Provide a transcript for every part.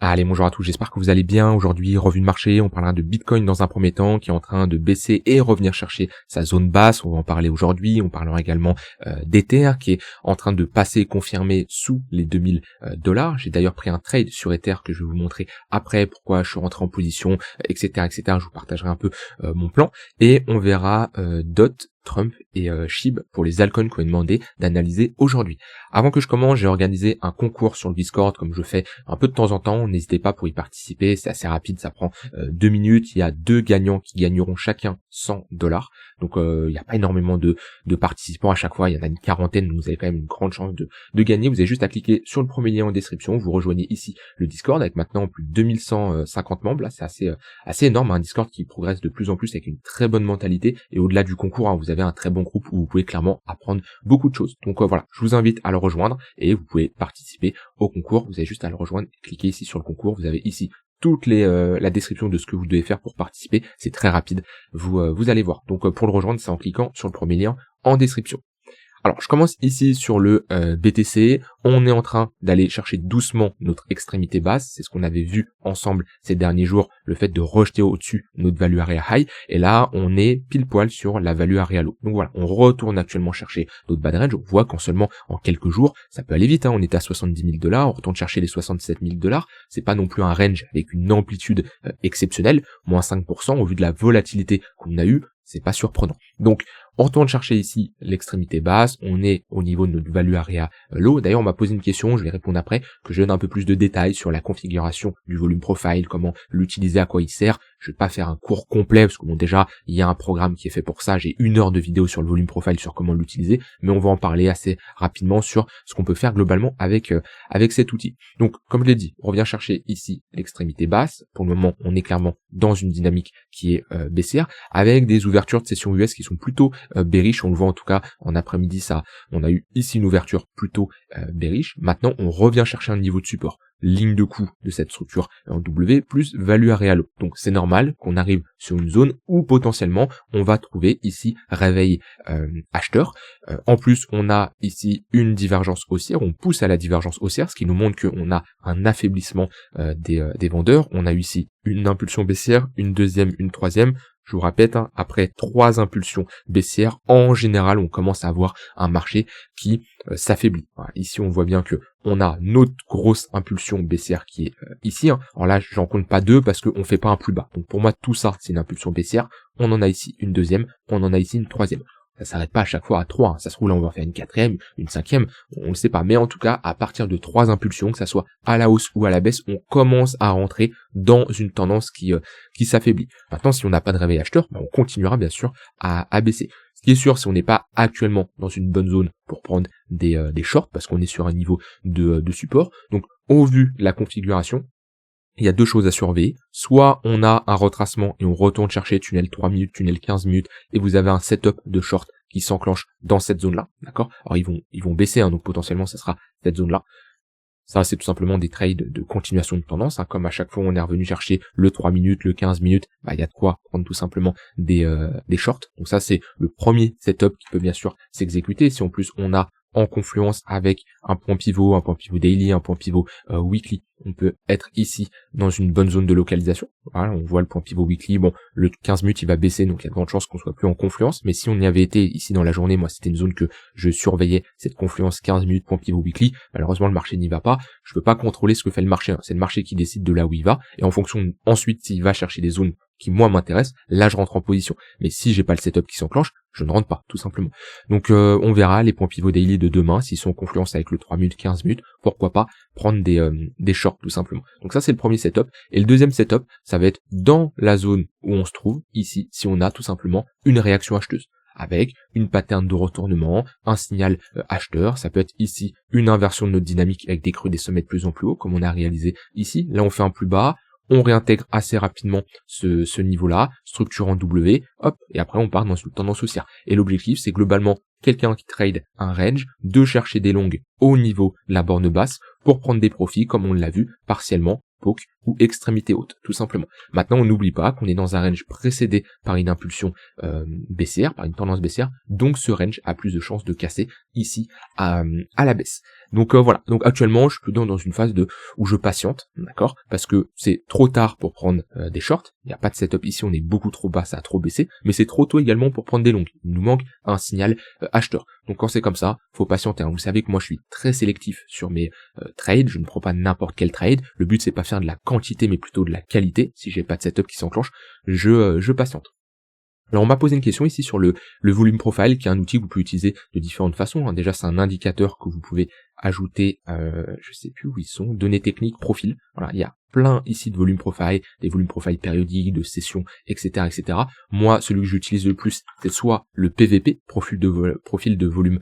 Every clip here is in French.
Allez, bonjour à tous, j'espère que vous allez bien. Aujourd'hui, revue de marché, on parlera de Bitcoin dans un premier temps, qui est en train de baisser et revenir chercher sa zone basse. On va en parler aujourd'hui. On parlera également d'Ether, qui est en train de passer confirmé sous les 2000 $. J'ai d'ailleurs pris un trade sur Ether que je vais vous montrer après, pourquoi je suis rentré en position, etc., etc. Je vous partagerai un peu mon plan. Et on verra DOT, Trump et SHIB pour les altcoins qu'on m'a demandé d'analyser aujourd'hui. Avant que je commence, j'ai organisé un concours sur le Discord, comme je fais un peu de temps en temps. N'hésitez pas pour y participer, c'est assez rapide, ça prend 2 minutes. Il y a 2 gagnants qui gagneront chacun 100 $. Donc il n'y a pas énormément de participants à chaque fois, il y en a une quarantaine, donc vous avez quand même une grande chance de gagner. Vous avez juste à cliquer sur le premier lien en description, vous rejoignez ici le Discord avec maintenant plus de 2150 membres. Là, c'est assez énorme, un Discord qui progresse de plus en plus avec une très bonne mentalité, et au-delà du concours, vous avez un très bon groupe où vous pouvez clairement apprendre beaucoup de choses. Donc voilà, je vous invite à le rejoindre et vous pouvez participer au concours. Vous avez juste à le rejoindre, cliquez ici sur le concours, vous avez ici toute la description de ce que vous devez faire pour participer. C'est très rapide, vous allez voir. Donc pour le rejoindre, c'est en cliquant sur le premier lien en description. Alors, je commence ici sur le BTC. On est en train d'aller chercher doucement notre extrémité basse. C'est ce qu'on avait vu ensemble ces derniers jours, le fait de rejeter au-dessus notre value area high. Et là, on est pile poil sur la value area low. Donc voilà, on retourne actuellement chercher notre bad range. On voit qu'en seulement en quelques jours, ça peut aller vite. On était à 70 000 $, on retourne chercher les 67 000 $. C'est pas non plus un range avec une amplitude exceptionnelle. Moins 5% au vu de la volatilité qu'on a eue. C'est pas surprenant. Donc, on retourne chercher ici l'extrémité basse, on est au niveau de notre value area low. D'ailleurs, on m'a posé une question, je vais répondre après, que je donne un peu plus de détails sur la configuration du volume profile, comment l'utiliser, à quoi il sert. Je vais pas faire un cours complet, parce que bon, déjà, il y a un programme qui est fait pour ça, j'ai 1 heure de vidéo sur le volume profile, sur comment l'utiliser, mais on va en parler assez rapidement sur ce qu'on peut faire globalement avec cet outil. Donc, comme je l'ai dit, on revient chercher ici l'extrémité basse. Pour le moment, on est clairement dans une dynamique qui est baissière, avec des ouvertures de session US qui sont plutôt bearish. On le voit en tout cas en après-midi, on a eu ici une ouverture plutôt bearish. Maintenant, on revient chercher un niveau de support, ligne de coup de cette structure en W plus value area low. Donc c'est normal qu'on arrive sur une zone où potentiellement on va trouver ici réveil acheteur. En plus, on a ici une divergence haussière, on pousse à la divergence haussière, ce qui nous montre qu'on a un affaiblissement des vendeurs. On a eu ici une impulsion baissière, une deuxième, une troisième. Je vous répète, après 3 impulsions baissières, en général, on commence à avoir un marché qui s'affaiblit. Voilà, ici, on voit bien que on a notre grosse impulsion baissière qui est ici. Alors là, j'en compte pas 2 parce qu'on fait pas un plus bas. Donc pour moi, tout ça, c'est une impulsion baissière. On en a ici une deuxième, on en a ici une troisième. Ça s'arrête pas à chaque fois à 3. Ça se trouve là, on va faire une quatrième, une cinquième, on le sait pas. Mais en tout cas, à partir de 3 impulsions, que ça soit à la hausse ou à la baisse, on commence à rentrer dans une tendance qui s'affaiblit. Maintenant, si on n'a pas de réveil acheteur, on continuera bien sûr à baisser. Ce qui est sûr, c'est qu'on n'est pas actuellement dans une bonne zone pour prendre des shorts, parce qu'on est sur un niveau de support. Donc, au vu de la configuration, il y a 2 choses à surveiller. Soit on a un retracement et on retourne chercher tunnel 3 minutes, tunnel 15 minutes, et vous avez un setup de short qui s'enclenche dans cette zone-là, d'accord? Alors ils vont baisser, donc potentiellement ça sera cette zone-là. Ça, c'est tout simplement des trades de continuation de tendance, comme à chaque fois on est revenu chercher le 3 minutes, le 15 minutes, il y a de quoi prendre tout simplement des shorts. Donc ça, c'est le premier setup qui peut bien sûr s'exécuter. Si en plus on a en confluence avec un point pivot daily, un point pivot weekly, on peut être ici dans une bonne zone de localisation. Voilà, on voit le point pivot weekly, bon, le 15 minutes il va baisser, donc il y a de grandes chances qu'on soit plus en confluence, mais si on y avait été ici dans la journée, moi c'était une zone que je surveillais, cette confluence 15 minutes point pivot weekly, malheureusement le marché n'y va pas, je peux pas contrôler ce que fait le marché, c'est le marché qui décide de là où il va, et en fonction ensuite s'il va chercher des zones qui moi m'intéressent, là je rentre en position, mais si j'ai pas le setup qui s'enclenche, je ne rentre pas, tout simplement. Donc on verra les points pivot daily de demain, s'ils sont en confluence avec le 3 minutes, 15 minutes, pourquoi pas prendre des shorts tout simplement. Donc ça c'est le premier setup, et le deuxième setup, ça va être dans la zone où on se trouve, ici, si on a tout simplement une réaction acheteuse, avec une pattern de retournement, un signal acheteur, ça peut être ici une inversion de notre dynamique avec des creux des sommets de plus en plus haut, comme on a réalisé ici, là on fait un plus bas, on réintègre assez rapidement ce niveau-là, structure en W, hop, et après on part dans une tendance haussière. Et l'objectif, c'est globalement quelqu'un qui trade un range, de chercher des longues au niveau de la borne basse pour prendre des profits, comme on l'a vu partiellement, poke ou extrémité haute, tout simplement. Maintenant, on n'oublie pas qu'on est dans un range précédé par une impulsion baissière, par une tendance baissière, donc ce range a plus de chances de casser ici à la baisse. Donc voilà, donc actuellement je suis plutôt dans une phase où je patiente, d'accord, parce que c'est trop tard pour prendre des shorts, il n'y a pas de setup ici, on est beaucoup trop bas, ça a trop baissé, mais c'est trop tôt également pour prendre des longues, il nous manque un signal acheteur. Donc quand c'est comme ça, faut patienter, hein. Vous savez que moi je suis très sélectif sur mes trades, je ne prends pas n'importe quel trade, le but c'est pas faire de la quantité mais plutôt de la qualité, si j'ai pas de setup qui s'enclenche, je patiente. Alors on m'a posé une question ici sur le volume profile, qui est un outil que vous pouvez utiliser de différentes façons, hein. Déjà c'est un indicateur que vous pouvez ajouter, je sais plus où ils sont, données techniques, profil. Voilà, il y a plein ici de volume profile, des volumes profile périodiques, de sessions, etc., etc. Moi, celui que j'utilise le plus, c'est soit le PVP, profil de volume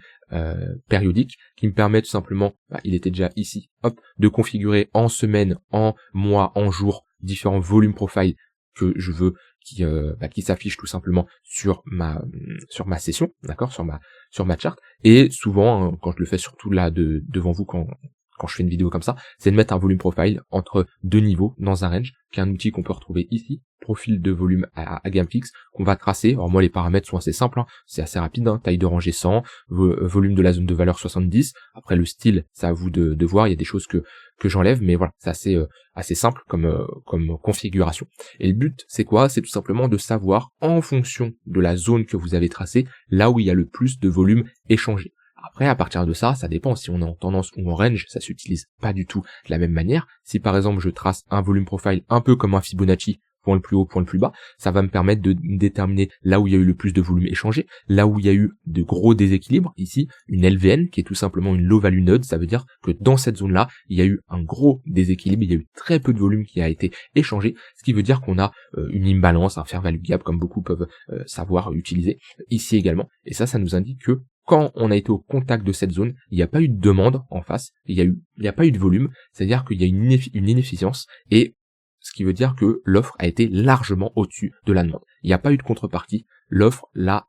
périodique, qui me permet tout simplement, il était déjà ici, hop, de configurer en semaine, en mois, en jour, différents volumes profile que je veux qui s'affiche tout simplement sur ma session, d'accord, sur ma charte. Et souvent, hein, quand je le fais surtout là devant vous quand je fais une vidéo comme ça, c'est de mettre un volume profile entre deux niveaux dans un range, qui est un outil qu'on peut retrouver ici, profil de volume à gamme fixe, qu'on va tracer. Alors moi les paramètres sont assez simples, hein, c'est assez rapide, hein, taille de rangée 100, volume de la zone de valeur 70, après le style, c'est à vous de voir, il y a des choses que j'enlève, mais voilà, c'est assez simple comme configuration. Et le but, c'est quoi? C'est tout simplement de savoir, en fonction de la zone que vous avez tracée, là où il y a le plus de volume échangé. Après, à partir de ça dépend. Si on est en tendance ou en range, ça s'utilise pas du tout de la même manière. Si par exemple je trace un volume profile un peu comme un Fibonacci, point le plus haut, point le plus bas, ça va me permettre de déterminer là où il y a eu le plus de volume échangé, là où il y a eu de gros déséquilibres. Ici, une LVN qui est tout simplement une low value node, ça veut dire que dans cette zone-là, il y a eu un gros déséquilibre, il y a eu très peu de volume qui a été échangé, ce qui veut dire qu'on a une imbalance, un fair value gap, comme beaucoup peuvent savoir utiliser ici également. Et ça nous indique que quand on a été au contact de cette zone, il n'y a pas eu de demande en face, il n'y a pas eu de volume, c'est-à-dire qu'il y a une inefficience, et ce qui veut dire que l'offre a été largement au-dessus de la demande. Il n'y a pas eu de contrepartie, l'offre a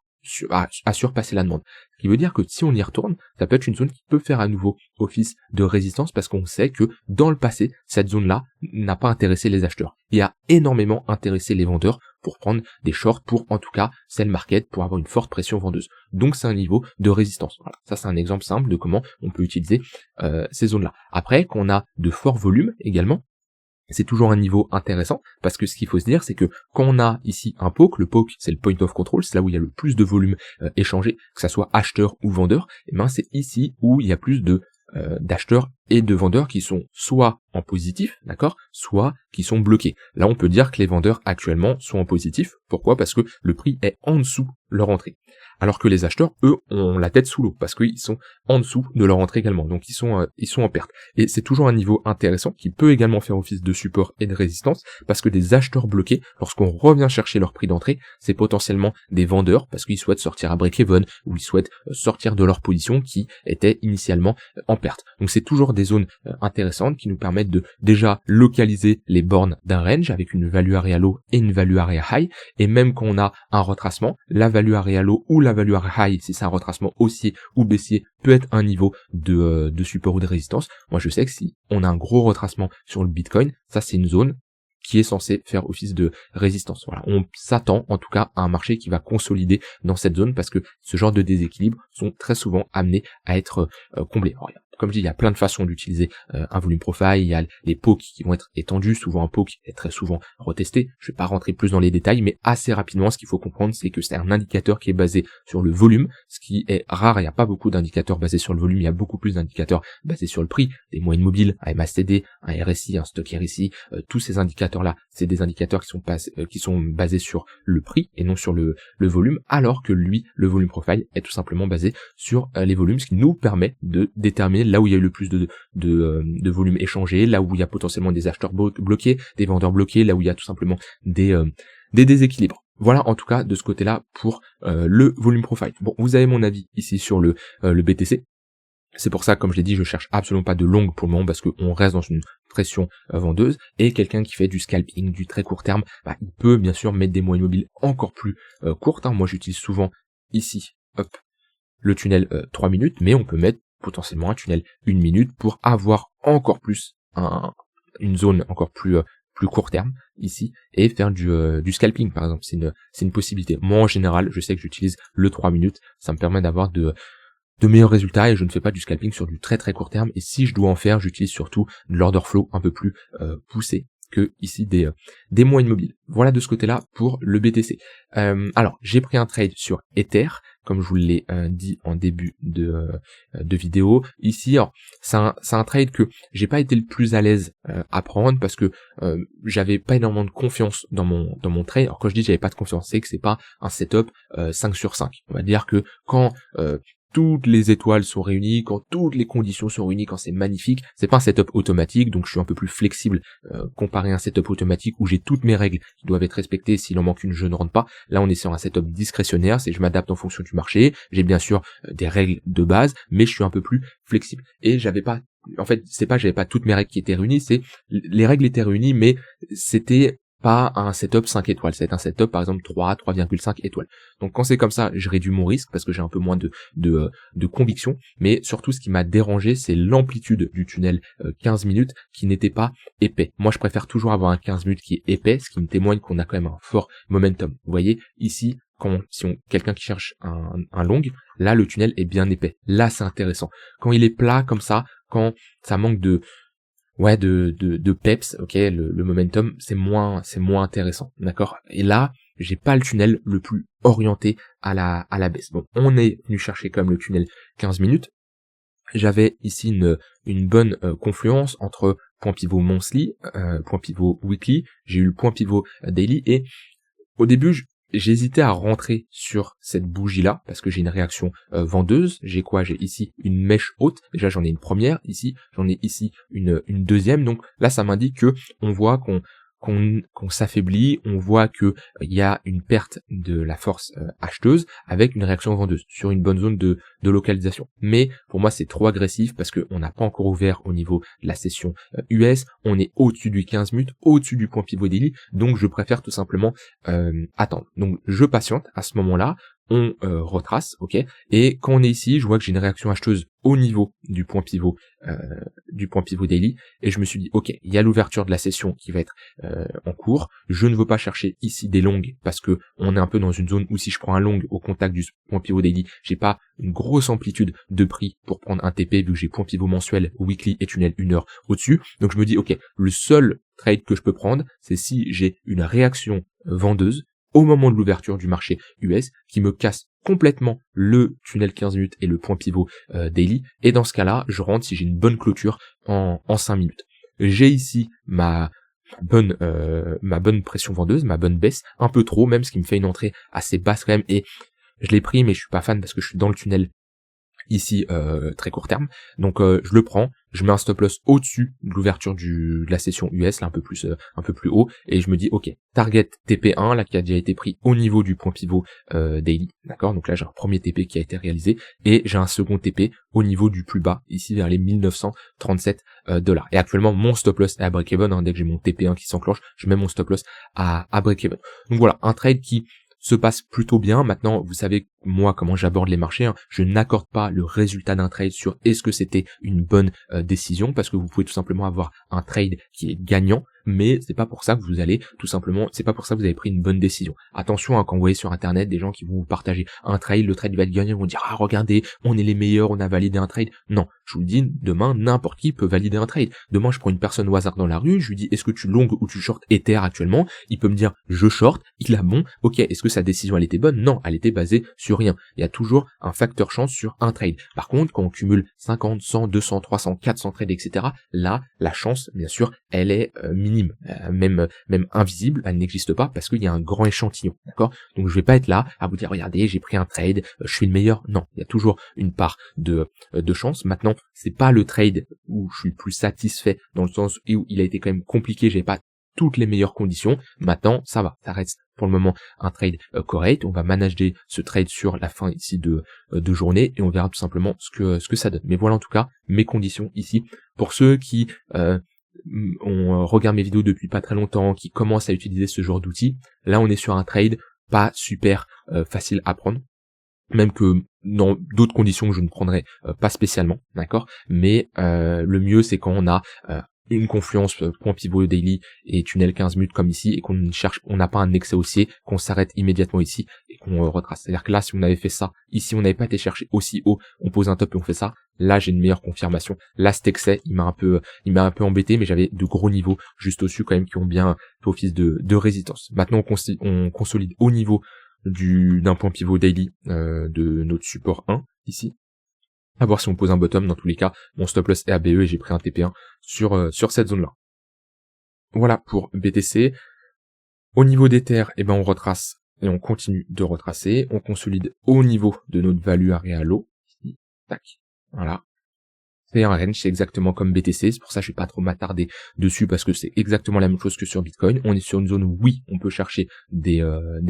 surpassé la demande. Ce qui veut dire que si on y retourne, ça peut être une zone qui peut faire à nouveau office de résistance, parce qu'on sait que dans le passé, cette zone-là n'a pas intéressé les acheteurs. Il a énormément intéressé les vendeurs pour prendre des shorts, pour en tout cas sell market, pour avoir une forte pression vendeuse. Donc c'est un niveau de résistance. Voilà. Ça c'est un exemple simple de comment on peut utiliser ces zones-là. Après, quand on a de forts volumes également, c'est toujours un niveau intéressant, parce que ce qu'il faut se dire, c'est que quand on a ici un poke, le poke c'est le point of control, c'est là où il y a le plus de volume échangé, que ça soit acheteur ou vendeur, et ben c'est ici où il y a plus d'acheteurs et de vendeurs qui sont soit en positif, d'accord, soit qui sont bloqués. Là, on peut dire que les vendeurs actuellement sont en positif. Pourquoi? Parce que le prix est en dessous de leur entrée. Alors que les acheteurs, eux, ont la tête sous l'eau, parce qu'ils sont en dessous de leur entrée également. Donc ils sont en perte. Et c'est toujours un niveau intéressant qui peut également faire office de support et de résistance, parce que des acheteurs bloqués, lorsqu'on revient chercher leur prix d'entrée, c'est potentiellement des vendeurs, parce qu'ils souhaitent sortir à break-even, ou ils souhaitent sortir de leur position qui était initialement en perte. Donc c'est toujours des zones intéressantes qui nous permettent de déjà localiser les bornes d'un range avec une value area low et une value area high, et même quand on a un retracement, la value area low ou la value area high, si c'est un retracement haussier ou baissier, peut être un niveau de support ou de résistance. Moi je sais que si on a un gros retracement sur le Bitcoin, ça c'est une zone qui est censé faire office de résistance. Voilà, on s'attend en tout cas à un marché qui va consolider dans cette zone, parce que ce genre de déséquilibres sont très souvent amenés à être comblés. Alors, comme je dis, il y a plein de façons d'utiliser un volume profile, il y a les pokes qui vont être étendus, souvent un poke est très souvent retesté, je vais pas rentrer plus dans les détails, mais assez rapidement, ce qu'il faut comprendre, c'est que c'est un indicateur qui est basé sur le volume, ce qui est rare, il n'y a pas beaucoup d'indicateurs basés sur le volume, il y a beaucoup plus d'indicateurs basés sur le prix, des moyennes mobiles, un MACD, un RSI, un stock RSI, tous ces indicateurs-là, c'est des indicateurs qui sont basés sur le prix et non sur le volume, alors que lui, le volume profile est tout simplement basé sur les volumes, ce qui nous permet de déterminer là où il y a eu le plus de volume échangé, là où il y a potentiellement des acheteurs bloqués, des vendeurs bloqués, là où il y a tout simplement des déséquilibres. Voilà en tout cas de ce côté-là pour le volume profile. Bon, vous avez mon avis ici sur le BTC. C'est pour ça, comme je l'ai dit, je cherche absolument pas de longue pour le moment, parce qu'on reste dans une pression vendeuse, et quelqu'un qui fait du scalping, du très court terme, il peut bien sûr mettre des moyennes mobiles encore plus courtes. Moi j'utilise souvent ici, hop, le tunnel 3 minutes, mais on peut mettre potentiellement un tunnel 1 minute pour avoir encore plus une zone encore plus plus court terme ici et faire du scalping par exemple. C'est une possibilité. Moi en général, je sais que j'utilise le 3 minutes, ça me permet d'avoir de meilleurs résultats et je ne fais pas du scalping sur du très très court terme. Et si je dois en faire, j'utilise surtout de l'order flow un peu plus poussé que ici des mois immobiles. Voilà de ce côté-là pour le BTC. Alors, j'ai pris un trade sur Ether, comme je vous l'ai dit en début de vidéo. Ici, alors, c'est un trade que j'ai pas été le plus à l'aise à prendre parce que j'avais pas énormément de confiance dans mon trade. Alors quand je dis j'avais pas de confiance, c'est que c'est pas un setup 5 sur 5. On va dire que quand toutes les étoiles sont réunies, quand toutes les conditions sont réunies, quand c'est magnifique, c'est pas un setup automatique, donc je suis un peu plus flexible comparé à un setup automatique où j'ai toutes mes règles qui doivent être respectées, s'il en manque une, je ne rentre pas. Là, on est sur un setup discrétionnaire, c'est je m'adapte en fonction du marché, j'ai bien sûr des règles de base, mais je suis un peu plus flexible. Et j'avais pas toutes mes règles qui étaient réunies, c'est les règles étaient réunies, mais c'était pas un setup 5 étoiles, c'est un setup par exemple 3,5 étoiles. Donc quand c'est comme ça, je réduis mon risque parce que j'ai un peu moins de conviction, mais surtout ce qui m'a dérangé, c'est l'amplitude du tunnel 15 minutes qui n'était pas épais. Moi je préfère toujours avoir un 15 minutes qui est épais, ce qui me témoigne qu'on a quand même un fort momentum. Vous voyez, ici, quelqu'un qui cherche un long, là le tunnel est bien épais. Là c'est intéressant. Quand il est plat comme ça, quand ça manque de peps, ok, le momentum, c'est moins intéressant, d'accord. Et là, j'ai pas le tunnel le plus orienté à la baisse. Bon, on est venu chercher quand même le tunnel 15 minutes. J'avais ici une bonne confluence entre point pivot monthly, point pivot weekly. J'ai eu le point pivot daily et au début, j'hésitais à rentrer sur cette bougie-là parce que j'ai une réaction vendeuse. J'ai ici une mèche haute. Déjà, j'en ai une première. Ici, j'en ai ici une deuxième. Donc là, ça m'indique que on voit qu'on s'affaiblit, on voit que il y a une perte de la force acheteuse avec une réaction vendeuse sur une bonne zone de localisation. Mais pour moi c'est trop agressif parce que on n'a pas encore ouvert au niveau de la session US, on est au-dessus du 15 minutes, au-dessus du point pivot daily, donc je préfère tout simplement attendre. Donc je patiente à ce moment-là. On retrace, ok, et quand on est ici, je vois que j'ai une réaction acheteuse au niveau du point pivot daily, et je me suis dit, ok, il y a l'ouverture de la session qui va être en cours, je ne veux pas chercher ici des longues, parce que on est un peu dans une zone où si je prends un long au contact du point pivot daily, j'ai pas une grosse amplitude de prix pour prendre un TP, vu que j'ai point pivot mensuel, weekly et tunnel 1 heure au-dessus, donc je me dis, ok, le seul trade que je peux prendre, c'est si j'ai une réaction vendeuse, au moment de l'ouverture du marché US, qui me casse complètement le tunnel 15 minutes et le point pivot daily, et dans ce cas-là, je rentre si j'ai une bonne clôture en 5 minutes. J'ai ici ma bonne pression vendeuse, ma bonne baisse, un peu trop même, ce qui me fait une entrée assez basse quand même, et je l'ai pris, mais je suis pas fan parce que je suis dans le tunnel ici très court terme, donc je le prends, je mets un stop loss au-dessus de l'ouverture de la session US, là un peu plus haut, et je me dis ok, target TP1 là qui a déjà été pris au niveau du point pivot daily, d'accord, donc là j'ai un premier TP qui a été réalisé et j'ai un second TP au niveau du plus bas ici vers les 1937 $, et actuellement mon stop loss est à break-even, dès que j'ai mon TP1 qui s'enclenche, je mets mon stop loss à break-even. Donc voilà, un trade qui se passe plutôt bien. Maintenant, vous savez moi comment j'aborde les marchés, je n'accorde pas le résultat d'un trade sur est-ce que c'était une bonne décision, parce que vous pouvez tout simplement avoir un trade qui est gagnant, mais c'est pas pour ça que vous allez c'est pas pour ça que vous avez pris une bonne décision. Attention quand vous voyez sur internet des gens qui vont vous partager un trade, le trade va être gagnant, ils vont dire ah regardez, on est les meilleurs, on a validé un trade. Non, je vous le dis, demain n'importe qui peut valider un trade. Demain je prends une personne au hasard dans la rue, je lui dis est-ce que tu long ou tu short Ether actuellement, il peut me dire je short, il a bon, ok, est-ce que sa décision elle était bonne? Non, elle était basée sur rien. Il y a toujours un facteur chance sur un trade. Par contre, quand on cumule 50, 100, 200, 300, 400 trades, etc., là, la chance, bien sûr, elle est minime, même invisible, elle n'existe pas parce qu'il y a un grand échantillon, d'accord? Donc je vais pas être là à vous dire, regardez, j'ai pris un trade, je suis le meilleur. Non, il y a toujours une part de chance. Maintenant, c'est pas le trade où je suis le plus satisfait dans le sens où il a été quand même compliqué, j'ai pas toutes les meilleures conditions. Maintenant, ça va, ça reste pour le moment un trade correct. On va manager ce trade sur la fin ici de journée et on verra tout simplement ce que ça donne. Mais voilà en tout cas mes conditions ici. Pour ceux qui on regarde mes vidéos depuis pas très longtemps, qui commencent à utiliser ce genre d'outils, là on est sur un trade pas super facile à prendre. Même que dans d'autres conditions que je ne prendrai pas spécialement, d'accord, mais le mieux c'est quand on a une confluence point pivot daily et tunnel 15 minutes comme ici, et qu'on cherche, on n'a pas un excès haussier, qu'on s'arrête immédiatement ici et qu'on retrace. C'est-à-dire que là, si on avait fait ça, ici on n'avait pas été chercher aussi haut, on pose un top et on fait ça, là j'ai une meilleure confirmation. Là cet excès, il m'a un peu embêté, mais j'avais de gros niveaux juste au-dessus quand même qui ont bien fait office de résistance. Maintenant on consolide au niveau d'un point pivot daily de notre support 1 ici. À voir si on pose un bottom. Dans tous les cas, mon stop loss est ABE et j'ai pris un TP1 sur cette zone là. Voilà pour BTC. Au niveau d'Ether, on retrace et on continue de retracer, on consolide au niveau de notre value area low, ici, tac, voilà. C'est un range, c'est exactement comme BTC, c'est pour ça que je vais pas trop m'attarder dessus parce que c'est exactement la même chose que sur Bitcoin. On est sur une zone où oui, on peut chercher des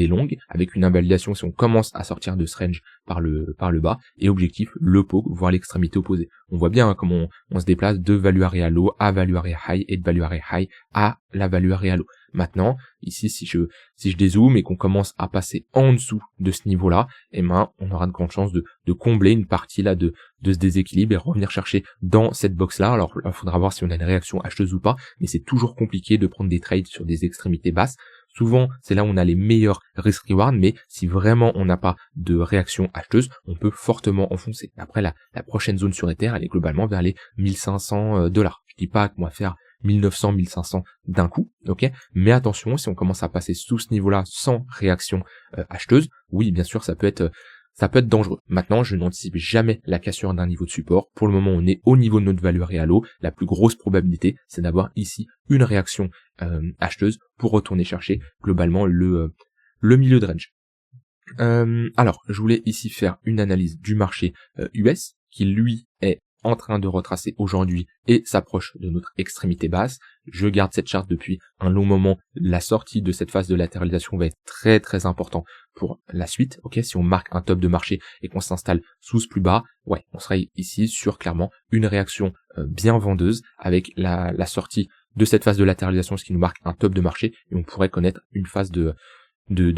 longues avec une invalidation si on commence à sortir de ce range par le bas, et objectif le poke, voire l'extrémité opposée. On voit bien comment on se déplace de value area low à value area high et de value area high à la value area low. Maintenant, ici, si je dézoome et qu'on commence à passer en dessous de ce niveau-là, on aura de grandes chances de combler une partie là de ce déséquilibre et revenir chercher dans cette box-là. Alors, il faudra voir si on a une réaction acheteuse ou pas, mais c'est toujours compliqué de prendre des trades sur des extrémités basses. Souvent, c'est là où on a les meilleurs risk-reward, mais si vraiment on n'a pas de réaction acheteuse, on peut fortement enfoncer. Après, la prochaine zone sur Ether, elle est globalement vers les 1500 $. Je dis pas qu'on va faire 1900, 1500 d'un coup, ok. Mais attention, si on commence à passer sous ce niveau-là sans réaction acheteuse, oui, bien sûr, ça peut être dangereux. Maintenant, je n'anticipe jamais la cassure d'un niveau de support. Pour le moment, on est au niveau de notre value area low. La plus grosse probabilité, c'est d'avoir ici une réaction acheteuse pour retourner chercher globalement le milieu de range. Alors, je voulais ici faire une analyse du marché US, qui lui est en train de retracer aujourd'hui et s'approche de notre extrémité basse. Je garde cette charte depuis un long moment. La sortie de cette phase de latéralisation va être très très important pour la suite. Ok, si on marque un top de marché et qu'on s'installe sous ce plus bas, ouais, on sera ici sur clairement une réaction bien vendeuse avec la sortie de cette phase de latéralisation, ce qui nous marque un top de marché, et on pourrait connaître une phase de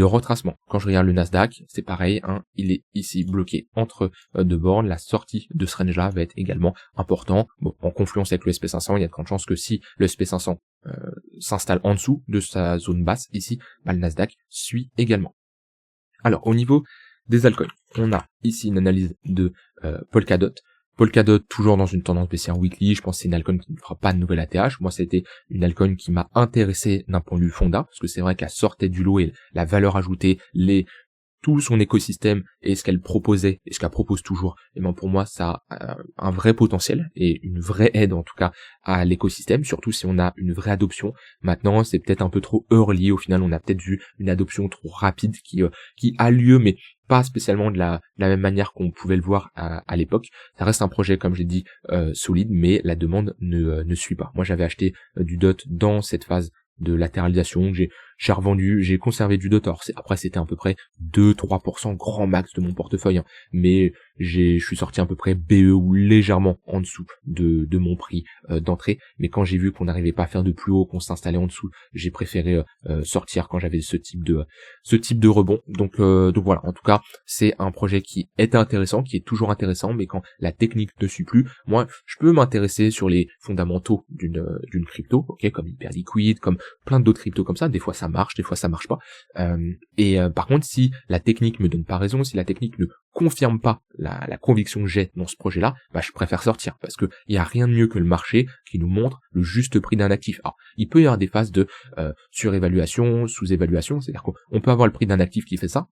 retracement. Quand je regarde le Nasdaq, c'est pareil, il est ici bloqué entre deux bornes. La sortie de ce range là va être également important. Bon, en confluence avec le SP500, il y a de grandes chances que si le SP500 s'installe en dessous de sa zone basse ici, le Nasdaq suit également. Alors, au niveau des altcoins, on a ici une analyse de Polkadot. Polkadot toujours dans une tendance baissière weekly. Je pense que c'est une altcoin qui ne fera pas de nouvelle ATH. Moi, c'était une altcoin qui m'a intéressé d'un point de vue fonda, parce que c'est vrai qu'elle sortait du lot et la valeur ajoutée, tout son écosystème et ce qu'elle proposait et ce qu'elle propose toujours, pour moi ça a un vrai potentiel et une vraie aide en tout cas à l'écosystème, surtout si on a une vraie adoption. Maintenant c'est peut-être un peu trop early, au final on a peut-être vu une adoption trop rapide qui a lieu, mais pas spécialement de la même manière qu'on pouvait le voir à l'époque. Ça reste un projet, comme j'ai dit, solide, mais la demande ne suit pas. Moi j'avais acheté du DOT dans cette phase de latéralisation, j'ai revendu, j'ai conservé du DOT. Alors après c'était à peu près 2-3% grand max de mon portefeuille, mais je suis sorti à peu près BE ou légèrement en dessous de mon prix d'entrée, mais quand j'ai vu qu'on n'arrivait pas à faire de plus haut, qu'on s'installait en dessous, j'ai préféré sortir quand j'avais ce type de rebond. Donc voilà, en tout cas c'est un projet qui est intéressant, qui est toujours intéressant, mais quand la technique ne suit plus, moi je peux m'intéresser sur les fondamentaux d'une crypto, ok, comme Hyperliquid, comme plein d'autres cryptos comme ça. Des fois ça marche, des fois ça marche pas, par contre si la technique me donne pas raison, si la technique ne confirme pas la conviction que j'ai dans ce projet-là, je préfère sortir, parce que il y a rien de mieux que le marché qui nous montre le juste prix d'un actif. Alors, il peut y avoir des phases de surévaluation, sous-évaluation, c'est-à-dire qu'on peut avoir le prix d'un actif qui fait ça,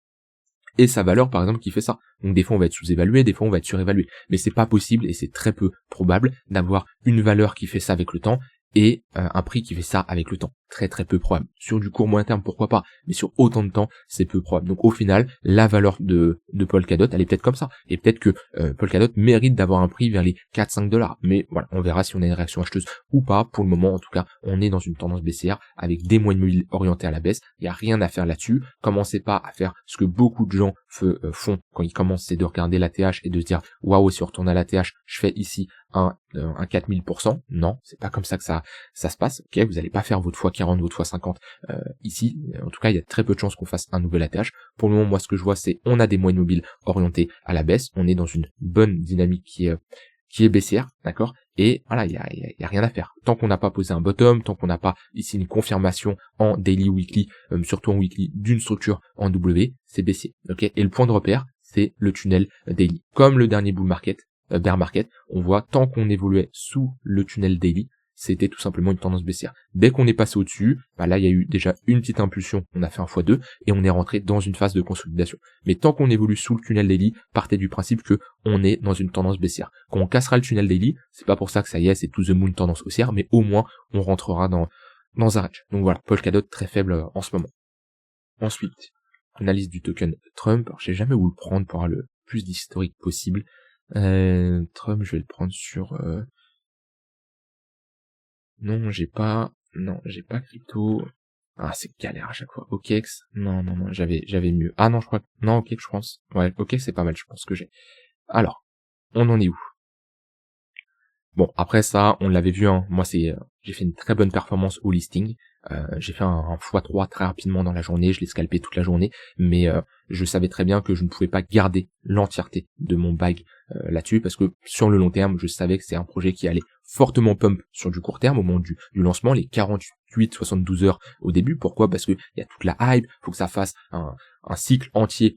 et sa valeur par exemple qui fait ça. Donc des fois on va être sous-évalué, des fois on va être surévalué, mais c'est pas possible et c'est très peu probable d'avoir une valeur qui fait ça avec le temps et un prix qui fait ça avec le temps. Très très peu probable. Sur du court moyen terme, pourquoi pas, mais sur autant de temps, c'est peu probable. Donc au final, la valeur de Polkadot, elle est peut-être comme ça, et peut-être que Polkadot mérite d'avoir un prix vers les 4-5 $. Mais voilà, on verra si on a une réaction acheteuse ou pas. Pour le moment, en tout cas, on est dans une tendance baissière avec des moyennes mobiles orientées à la baisse. Il n'y a rien à faire là-dessus. Commencez pas à faire ce que beaucoup de gens font quand ils commencent, c'est de regarder l'ATH et de se dire waouh, si on retourne à l'ATH, je fais ici un 4000%. Non, c'est pas comme ça que ça se passe. Ok, vous allez pas faire votre x40, votre x50 ici. En tout cas, il y a très peu de chances qu'on fasse un nouvel ATH. Pour le moment, moi, ce que je vois, c'est on a des moyennes mobiles orientées à la baisse. On est dans une bonne dynamique qui est baissière, d'accord. et voilà, il y a rien à faire. Tant qu'on n'a pas posé un bottom, tant qu'on n'a pas ici une confirmation en daily ou weekly, surtout en weekly, d'une structure en W, c'est baissier. Ok. Et le point de repère, c'est le tunnel daily. Comme le dernier bull market, bear market, on voit tant qu'on évoluait sous le tunnel daily, c'était tout simplement une tendance baissière. Dès qu'on est passé au-dessus, bah là il y a eu déjà une petite impulsion, on a fait un x2 et on est rentré dans une phase de consolidation. Mais tant qu'on évolue sous le tunnel daily, partez du principe que on est dans une tendance baissière. Quand on cassera le tunnel daily, c'est pas pour ça que ça y est, c'est to the moon tendance haussière, mais au moins on rentrera dans un range. Donc voilà, Polkadot très faible en ce moment. Ensuite, analyse du token Trump. Alors, je sais jamais où le prendre pour avoir le plus d'historique possible. Trump, je vais le prendre sur non, j'ai pas crypto. Ah, c'est galère à chaque fois. OKEx. Non, j'avais mieux. Ah non, je crois. Non, OKEx, je pense. Ouais, OKEx, c'est pas mal, je pense que j'ai. Alors, on en est où? Bon, après ça, on l'avait vu, hein. Moi, j'ai fait une très bonne performance au listing. J'ai fait un x3 très rapidement dans la journée, je l'ai scalpé toute la journée, mais je savais très bien que je ne pouvais pas garder l'entièreté de mon bag là-dessus, parce que sur le long terme, je savais que c'est un projet qui allait fortement pump sur du court terme au moment du lancement, les 48-72 heures au début. Pourquoi? Parce que il y a toute la hype, faut que ça fasse un cycle entier,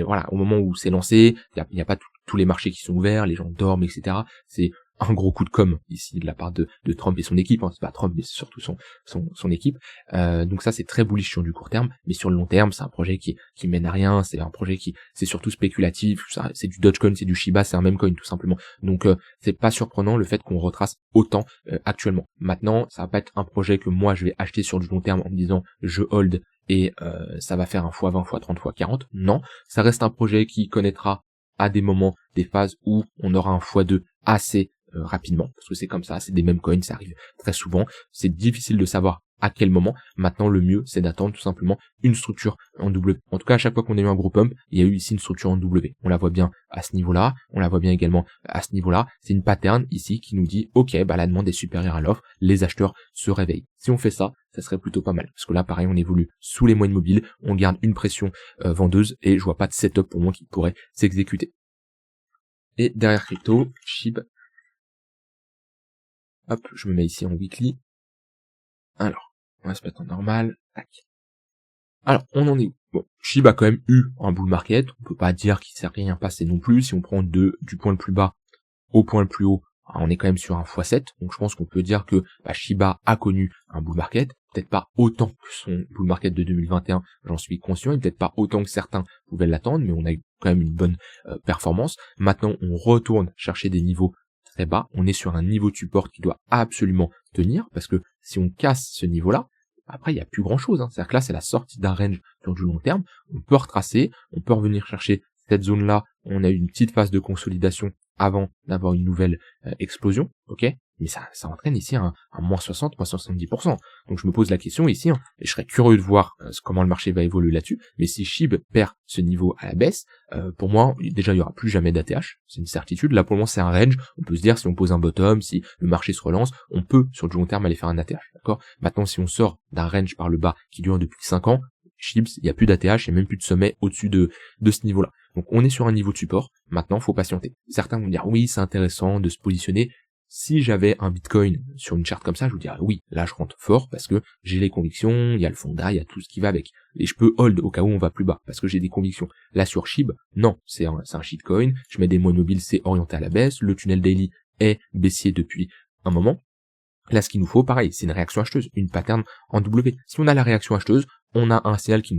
voilà, au moment où c'est lancé, il y a pas tous les marchés qui sont ouverts, les gens dorment, etc. C'est un gros coup de com ici de la part de Trump et son équipe, hein. C'est pas Trump mais c'est surtout son équipe, donc ça c'est très bullish sur du court terme, mais sur le long terme c'est un projet qui mène à rien, c'est un projet qui c'est surtout spéculatif, ça c'est du Dogecoin, c'est du Shiba, c'est un meme coin tout simplement, donc c'est pas surprenant le fait qu'on retrace autant actuellement. Maintenant ça va pas être un projet que moi je vais acheter sur du long terme en me disant je hold et ça va faire un x20, x30, x40, non, ça reste un projet qui connaîtra à des moments des phases où on aura un x2 assez rapidement, parce que c'est comme ça, c'est des mêmes coins, ça arrive très souvent, c'est difficile de savoir à quel moment. Maintenant le mieux c'est d'attendre tout simplement une structure en W. En tout cas à chaque fois qu'on a eu un gros pump, il y a eu ici une structure en W. On la voit bien à ce niveau-là, on la voit bien également à ce niveau-là, c'est une pattern ici qui nous dit ok, bah la demande est supérieure à l'offre, les acheteurs se réveillent. Si on fait ça, ça serait plutôt pas mal, parce que là pareil on évolue sous les moyennes mobiles, on garde une pression vendeuse et je vois pas de setup pour moi qui pourrait s'exécuter. Et derrière crypto, SHIB. Hop, je me mets ici en weekly. Alors, on va se mettre en normal. Tac. Alors, on en est où? Bon, SHIB a quand même eu un bull market. On peut pas dire qu'il s'est rien passé non plus. Si on prend du point le plus bas au point le plus haut, on est quand même sur un x7. Donc, je pense qu'on peut dire que Shiba a connu un bull market. Peut-être pas autant que son bull market de 2021, j'en suis conscient. Et peut-être pas autant que certains pouvaient l'attendre. Mais on a eu quand même une bonne performance. Maintenant, on retourne chercher des niveaux très bas, on est sur un niveau de support qui doit absolument tenir, parce que si on casse ce niveau-là, après il n'y a plus grand-chose, hein. C'est-à-dire que là c'est la sortie d'un range sur du long terme, on peut retracer, on peut revenir chercher cette zone-là, on a eu une petite phase de consolidation avant d'avoir une nouvelle explosion, ok, mais ça entraîne ici un moins 60, moins 70%. Donc je me pose la question ici, hein, et je serais curieux de voir comment le marché va évoluer là-dessus, mais si SHIB perd ce niveau à la baisse, pour moi, déjà il y aura plus jamais d'ATH, c'est une certitude. Là pour le moment c'est un range, on peut se dire si on pose un bottom, si le marché se relance, on peut sur du long terme aller faire un ATH, d'accord. Maintenant si on sort d'un range par le bas qui dure depuis 5 ans, SHIB, il n'y a plus d'ATH, il n'y a même plus de sommet au-dessus de ce niveau-là. Donc on est sur un niveau de support, maintenant faut patienter. Certains vont dire oui c'est intéressant de se positionner. Si j'avais un Bitcoin sur une charte comme ça, je vous dirais oui, là je rentre fort parce que j'ai les convictions, il y a le fonda, il y a tout ce qui va avec. Et je peux hold au cas où on va plus bas parce que j'ai des convictions. Là sur SHIB, non, c'est un shitcoin, je mets des moyennes mobiles, c'est orienté à la baisse, le tunnel daily est baissier depuis un moment. Là ce qu'il nous faut, pareil, c'est une réaction acheteuse, une pattern en W. Si on a la réaction acheteuse, on a un signal qui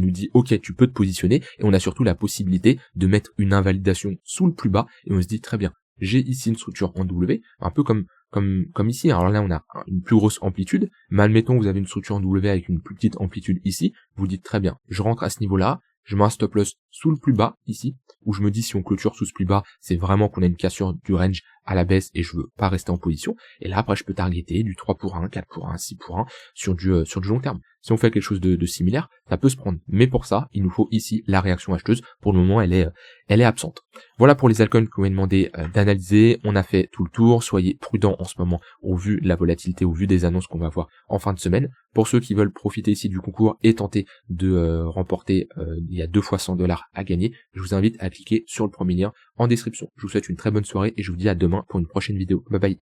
nous dit ok tu peux te positionner, et on a surtout la possibilité de mettre une invalidation sous le plus bas, et on se dit très bien, j'ai ici une structure en W, un peu comme ici. Alors là on a une plus grosse amplitude, mais admettons vous avez une structure en W avec une plus petite amplitude ici, vous dites très bien, je rentre à ce niveau-là, je mets un stop loss sous le plus bas ici, où je me dis si on clôture sous ce plus bas, c'est vraiment qu'on a une cassure du range à la baisse et je veux pas rester en position. Et là après je peux targeter du 3 pour 1, 4 pour 1, 6 pour 1 sur du long terme. Si on fait quelque chose de similaire, ça peut se prendre. Mais pour ça, il nous faut ici la réaction acheteuse. Pour le moment, elle est absente. Voilà pour les altcoins qu'on m'a demandé d'analyser. On a fait tout le tour. Soyez prudents en ce moment au vu de la volatilité, au vu des annonces qu'on va voir en fin de semaine. Pour ceux qui veulent profiter ici du concours et tenter de remporter, il y a 2 fois $100 à gagner, je vous invite à cliquer sur le premier lien en description. Je vous souhaite une très bonne soirée et je vous dis à demain pour une prochaine vidéo. Bye bye.